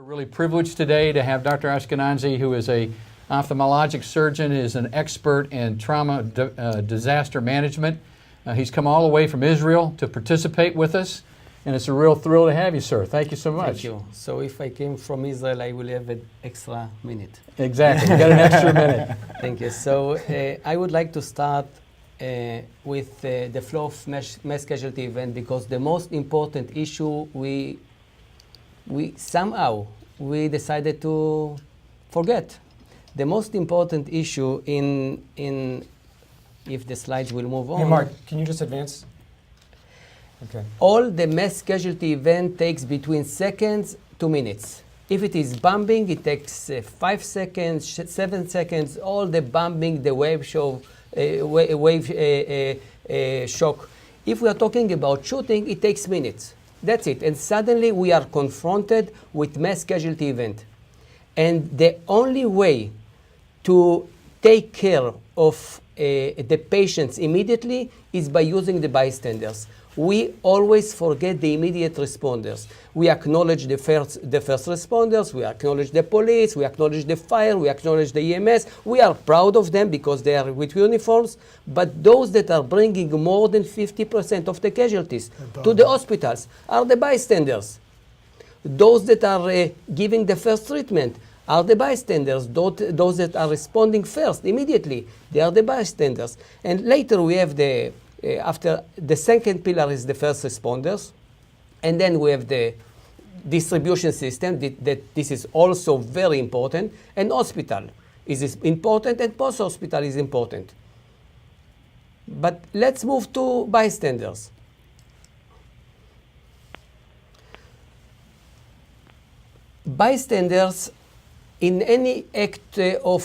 Really privileged today to have Dr. Ashkanazi, who is a ophthalmologic surgeon, is an expert in trauma disaster management. He's come all the way from Israel to participate with us, and it's a real thrill to have you, sir. Thank you so much. Thank you. So if I came from Israel, I will have an extra minute. Exactly. You got an extra minute. Thank you. So I would like to start with the flow of mass casualty event, because the most important issue we somehow decided to forget. The most important issue in if the slides will move on. Hey Mark, can you just advance? Okay. All the mass casualty event takes between seconds to minutes. If it is bombing, it takes 5 seconds, 7 seconds. All the bombing, the wave shock. If we are talking about shooting, it takes minutes. That's it. And suddenly we are confronted with mass casualty event. And the only way to take care of the patients immediately is by using the bystanders. We always forget the immediate responders. We acknowledge the first responders, we acknowledge the police, we acknowledge the fire, we acknowledge the EMS. We are proud of them because they are with uniforms, but those that are bringing more than 50% of the casualties to the hospitals are the bystanders. Those that are giving the first treatment are the bystanders. Those that are responding first, immediately, they are the bystanders. And later we have after the second pillar is the first responders, and then we have the distribution system, that this is also very important, and hospital is important, and post-hospital is important. But let's move to bystanders. Bystanders, in any act of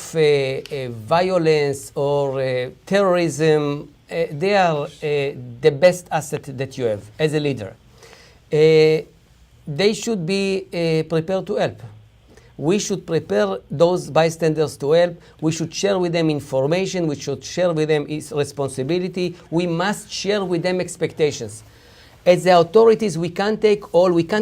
violence or terrorism, they are the best asset that you have as a leader. They should be prepared to help. We should prepare those bystanders to help. We should share with them information. We should share with them responsibility. We must share with them expectations. As the authorities, we can't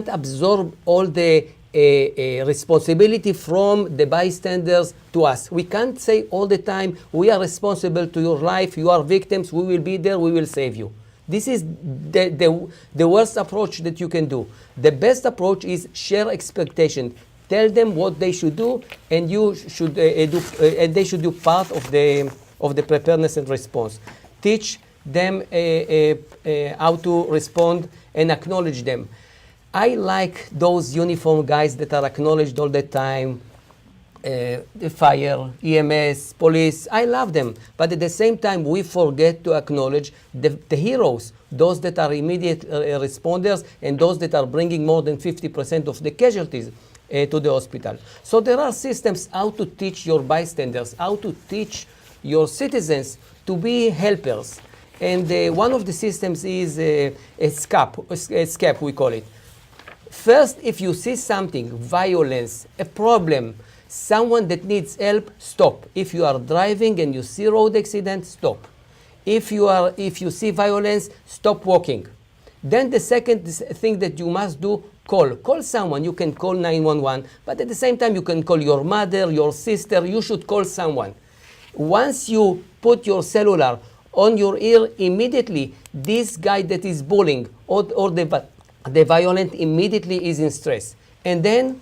absorb all the responsibility from the bystanders to us. We can't say all the time, we are responsible to your life, you are victims, we will be there, we will save you. This is the worst approach that you can do. The best approach is share expectation. Tell them what they should do, and you should and they should do part of the preparedness and response. Teach them how to respond and acknowledge them. I like those uniform guys that are acknowledged all the time, the fire, EMS, police. I love them. But at the same time, we forget to acknowledge the heroes, those that are immediate responders and those that are bringing more than 50% of the casualties to the hospital. So there are systems how to teach your bystanders, how to teach your citizens to be helpers. And one of the systems is SCAPT, we call it. First, if you see something, violence, a problem, someone that needs help, stop. If you are driving and you see road accident, stop. If you see violence, stop walking. Then the second thing that you must do, call someone. You can call 911, but at the same time you can call your mother, your sister. You should call someone. Once you put your cellular on your ear, immediately this guy that is bullying or the violent immediately is in stress. And then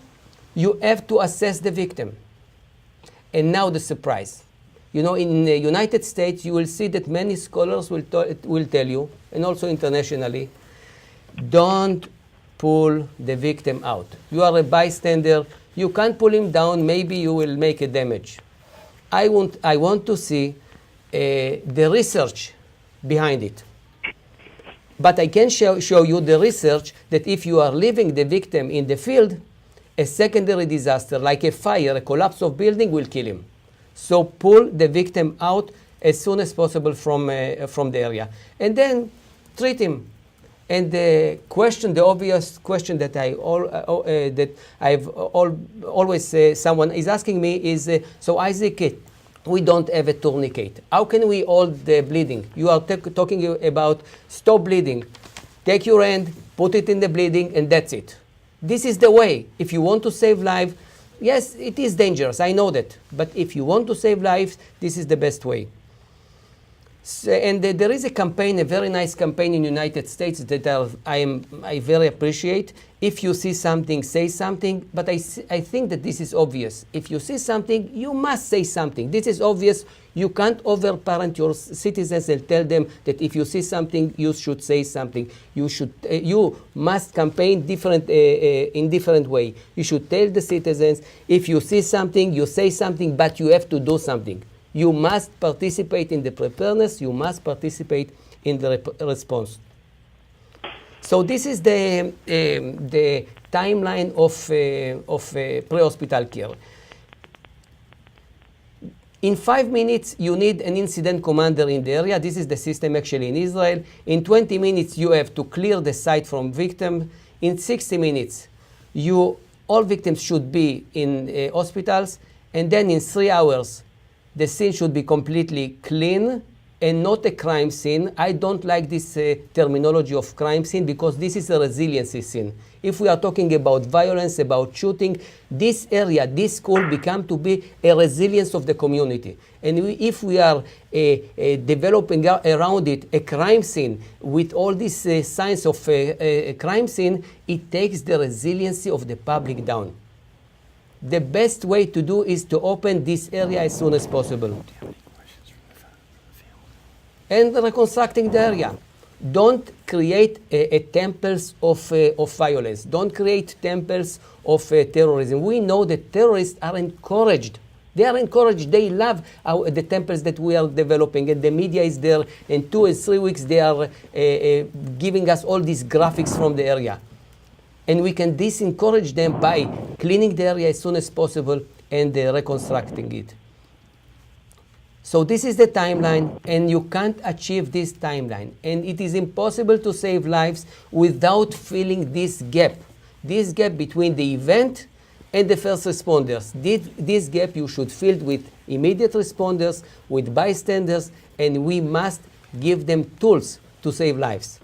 you have to assess the victim. And now the surprise. You know, in the United States, you will see that many scholars will tell you, and also internationally, don't pull the victim out. You are a bystander. You can't pull him down. Maybe you will make a damage. I want to see the research behind it. But I can show you the research that if you are leaving the victim in the field, a secondary disaster like a fire, a collapse of building will kill him. So pull the victim out as soon as possible from the area. And then treat him. And the obvious question that always someone is asking me is, so Isaac, we don't have a tourniquet. How can we hold the bleeding? You are talking about stop bleeding. Take your hand, put it in the bleeding, and that's it. This is the way. If you want to save lives, yes, it is dangerous, I know that. But if you want to save lives, this is the best way. So, and there is a campaign, a very nice campaign in the United States that I very appreciate. If you see something, say something. But I think that this is obvious. If you see something, you must say something. This is obvious. You can't overparent your citizens and tell them that if you see something, you should say something. You must campaign in different way. You should tell the citizens, if you see something, you say something, but you have to do something. You must participate in the preparedness. You must participate in the response. So this is the timeline of pre-hospital care. In 5 minutes, you need an incident commander in the area. This is the system actually in Israel. In 20 minutes, you have to clear the site from victim. In 60 minutes, all victims should be in hospitals. And then in 3 hours, the scene should be completely clean and not a crime scene. I don't like this terminology of crime scene because this is a resiliency scene. If we are talking about violence, about shooting, this area, this school become to be a resilience of the community. And if we are developing around it a crime scene with all these signs of a crime scene, it takes the resiliency of the public down. The best way to do is to open this area as soon as possible. And reconstructing the area. Don't create temples of violence. Don't create temples of terrorism. We know that terrorists are encouraged. They are encouraged. They love the temples that we are developing. And the media is there. In 2 and 3 weeks, they are giving us all these graphics from the area. And we can disencourage them by cleaning the area as soon as possible and reconstructing it. So this is the timeline, and you can't achieve this timeline. And it is impossible to save lives without filling this gap between the event and the first responders. This gap you should fill with immediate responders, with bystanders, and we must give them tools to save lives.